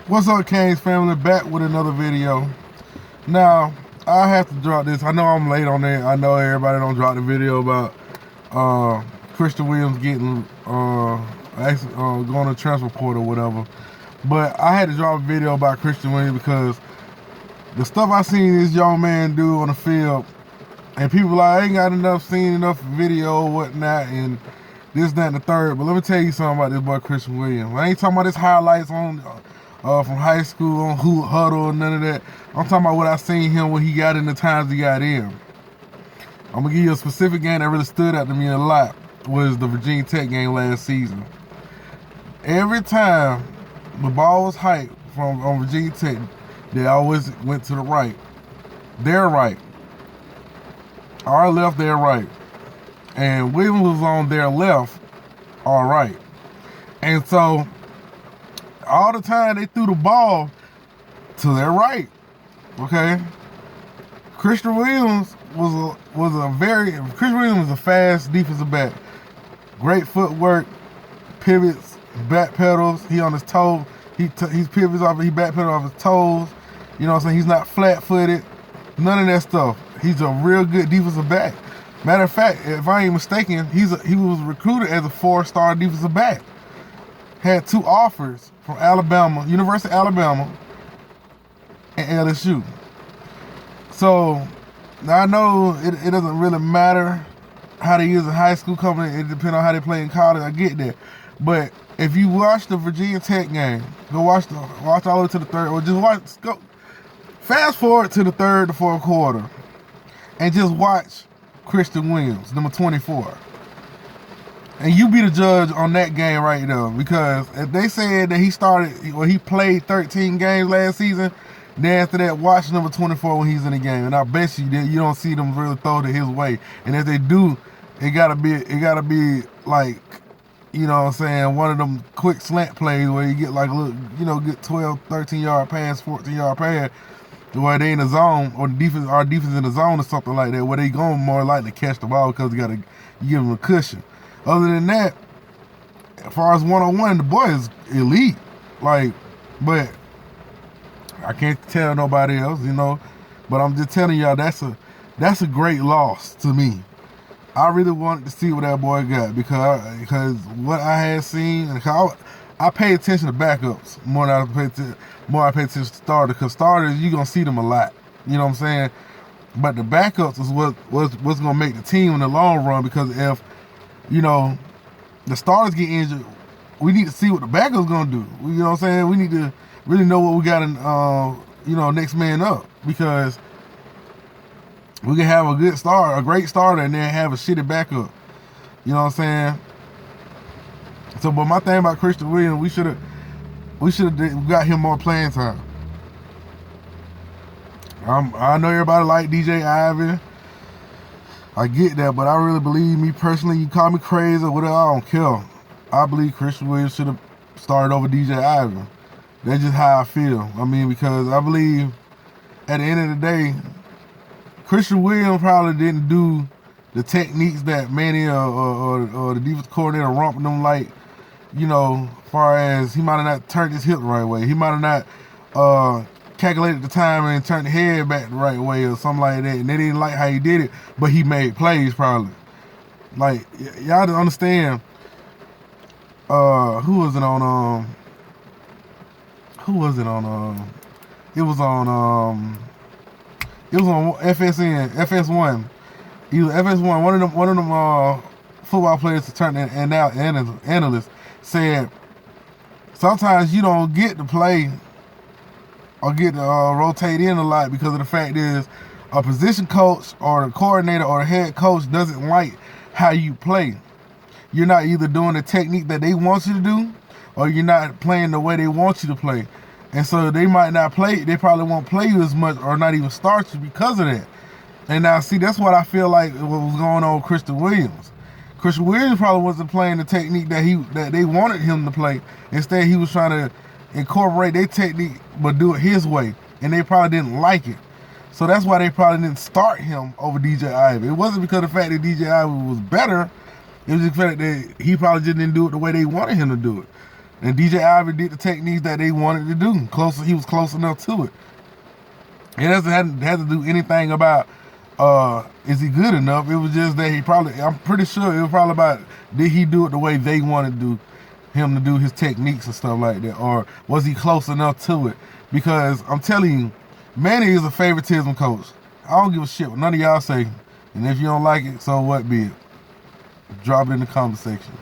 What's up, Canes family? Back with another video. Now, I have to drop this. I know I'm late on it. I know everybody don't drop the video about Christian Williams getting going to transfer portal or whatever. But I had to drop a video about Christian Williams because the stuff I seen this young man do on the field, and people like, I ain't got seen enough video or whatnot, and this, that, and the third. But let me tell you something about this boy Christian Williams. I ain't talking about his highlights on from high school on Hoot Huddle or none of that. I'm talking about what I seen him when he got in the times he got in. I'm gonna give you a specific game that really stood out to me a lot, was the Virginia Tech game last season. Every time the ball was hyped on Virginia Tech, they always went to the right. Their right. Our left, their right. And Williams was on their left, our right. And so all the time they threw the ball to their right. Okay? Christian Williams was a fast defensive back. Great footwork, pivots, back pedals. He on his toes. He pivots off. He back pedals off his toes. You know what I'm saying? He's not flat-footed. None of that stuff. He's a real good defensive back. Matter of fact, if I ain't mistaken, he was recruited as a 4-star defensive back. Had 2 offers from Alabama, University of Alabama, and LSU. So now I know it doesn't really matter how they use in high school coming. It depends on how they play in college. I get that, but if you watch the Virginia Tech game, go watch all the way to the third, or just go fast forward to the third to fourth quarter, and just watch Christian Williams, number 24. And you be the judge on that game right there, because if they said that he played 13 games last season, then after that, watch number 24 when he's in the game, and I bet you that you don't see them really throw it his way. And if they do, it gotta be like, you know what I'm saying, one of them quick slant plays where you get like a little, get 12, 13-yard pass, 14-yard pass, where they in the zone, or our defense in the zone or something like that, where they going more likely to catch the ball because you give them a cushion. Other than that, as far as one-on-one, the boy is elite. But I can't tell nobody else, But I'm just telling y'all, that's a great loss to me. I really wanted to see what that boy got, because what I had seen, and I pay attention to backups more than I pay attention to starters, because starters, you're gonna see them a lot. You know what I'm saying? But the backups is what's gonna make the team in the long run, because if the starters get injured, we need to see what the backup's gonna do. You know what I'm saying? We need to really know what we got in, next man up, because we can have a great starter, and then have a shitty backup. You know what I'm saying? So, but my thing about Christian Williams, we should have got him more playing time. I know everybody like DJ Ivey. I get that, but I really believe, me personally, you call me crazy or whatever, I don't care. I believe Christian Williams should have started over DJ Ivey. That's just how I feel. I mean, because I believe at the end of the day, Christian Williams probably didn't do the techniques that Manny or the defense coordinator romping them like, as far as he might have not turned his hip the right way. He might have not calculated the time and turned the head back the right way or something like that. And they didn't like how he did it, but he made plays probably. Like, y'all don't understand. Who was it on? It was on FSN, FS1. Either FS1, one of them football players to turn and now analysts said sometimes you don't get to play or get to rotate in a lot, because of the fact is a position coach or the coordinator or the head coach doesn't like how you play. You're not either doing the technique that they want you to do, or you're not playing the way they want you to play. And so they might not play, they probably won't play you as much, or not even start you because of that. And now, see, that's what I feel like what was going on with Christian Williams. Christian Williams probably wasn't playing the technique that they wanted him to play. Instead, he was trying to incorporate their technique, but do it his way. And they probably didn't like it. So that's why they probably didn't start him over DJ Ivey. It wasn't because of the fact that DJ Ivey was better. It was the fact that he probably just didn't do it the way they wanted him to do it. And DJ Ivey did the techniques that they wanted to do. He was close enough to it. It doesn't have to do anything about is he good enough. It was just that I'm pretty sure it was probably about, did he do it the way they wanted him to do his techniques and stuff like that, or was he close enough to it? Because I'm telling you, Manny is a favoritism coach. I don't give a shit what none of y'all say. And if you don't like it, so what be it? Drop it in the comment section.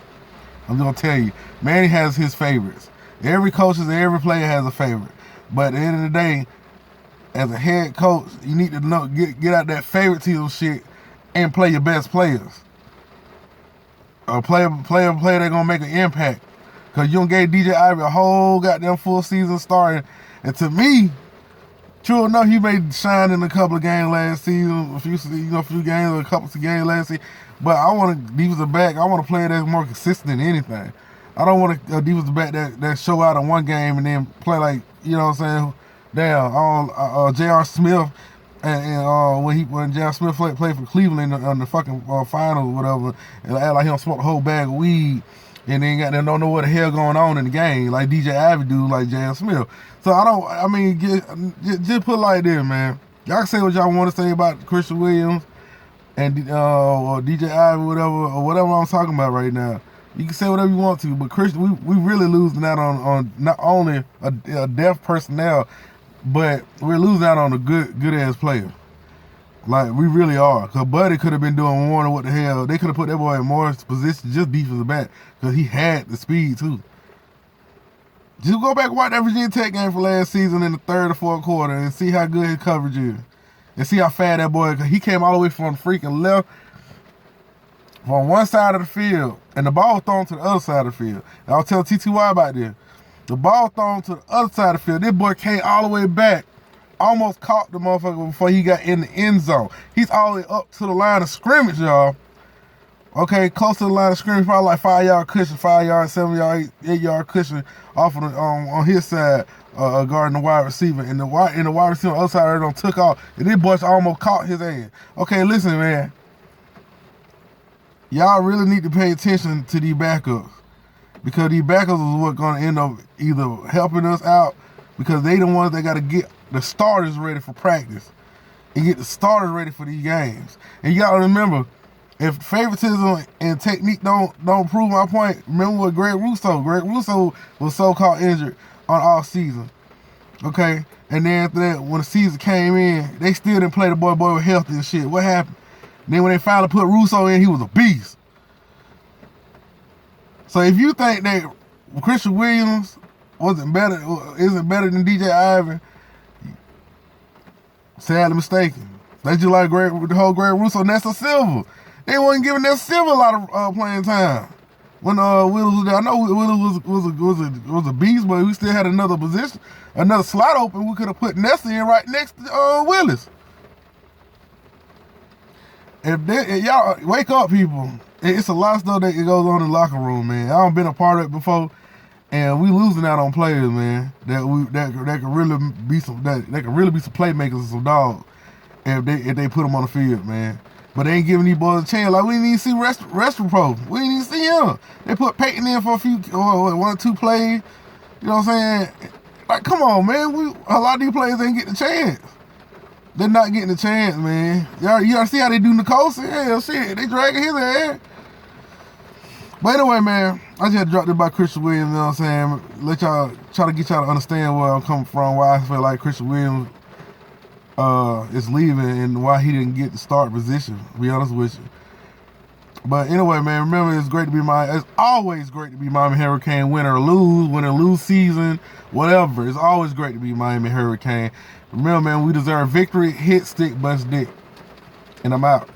I'm gonna tell you, Manny has his favorites. Every coach and every player has a favorite. But at the end of the day, as a head coach, you need to know get out that favoritism shit and play your best players. Or play a player that's gonna make an impact. Cause you don't gave DJ Ivey a whole goddamn full season starting. And to me, true enough, he may shine in a couple of games last season, a few games or a couple of games last season. But I want a defensive back. I want a player that's more consistent than anything. I don't want a defensive back that show out in one game and then play like, you know what I'm saying? Damn, J.R. Smith, and when J.R. Smith played for Cleveland on the fucking finals or whatever, and act like he don't smoke a whole bag of weed, and then don't know what the hell going on in the game, like DJ Ivey do, like J.R. Smith. So just put it like this, man. Y'all can say what y'all want to say about Christian Williams and or DJ Ivey, whatever I'm talking about right now. You can say whatever you want to, but Christian, we really losing out on not only a depth personnel, but we're losing out on a good ass player. Like, we really are. Cause Buddy could have been doing more than what the hell. They could have put that boy in more position, just defensive back, cause he had the speed too. Just go back and watch that Virginia Tech game for last season in the third or fourth quarter and see how good his coverage is, and see how fast that boy. Cause he came all the way from freaking left, from one side of the field, and the ball was thrown to the other side of the field. And I'll tell TTY about this. The ball thrown to the other side of the field. This boy came all the way back, almost caught the motherfucker before he got in the end zone. He's all the way up to the line of scrimmage, y'all. Okay, close to the line of scrimmage, probably like 5 yard cushion, 5 yard, 7 yard, 8 yard cushion off of on his side, guarding the wide receiver. And the wide receiver on the other side of took off. And this boy almost caught his ass. Okay, listen, man. Y'all really need to pay attention to these backups, because these backups is what's going to end up either helping us out, because they the ones that got to get the starters ready for practice and get the starters ready for these games. And y'all remember, if favoritism and technique don't prove my point, remember what Greg Rousseau was so-called injured on all season. Okay? And then after that, when the season came in, they still didn't play the boy with healthy and shit. What happened? Then when they finally put Rousseau in, he was a beast. So if you think that Christian Williams isn't better than DJ Ivey, sadly mistaken. That's just like the whole Greg Rousseau, Nesta Silva. They wasn't giving Nesta Silva a lot of playing time when Willis was there. I know Willis was a beast, but we still had another position, another slot open. We could have put Nesta in right next to Willis. Y'all wake up, people. It's a lot of stuff that goes on in the locker room, man. I done been a part of it before, and we losing out on players, man. That can really be some playmakers and some dogs if they put them on the field, man. But they ain't giving these boys a chance. Like, we didn't even see Restropro. We didn't even see him. They put Peyton in for a few, 1 or 2 plays. You know what I'm saying? Like, come on, man. A lot of these players ain't getting a chance. They're not getting a chance, man. Y'all see how they do Nicosa? Hell, shit. They dragging his ass. But anyway, man, I just had to drop this about Christian Williams, you know what I'm saying? Let y'all, try to get y'all to understand where I'm coming from, why I feel like Christian Williams is leaving and why he didn't get the start position, to be honest with you. But anyway, man, remember, it's always great to be Miami Hurricane, win or lose season, whatever. It's always great to be Miami Hurricane. Remember, man, we deserve victory, hit, stick, bust, dick. And I'm out.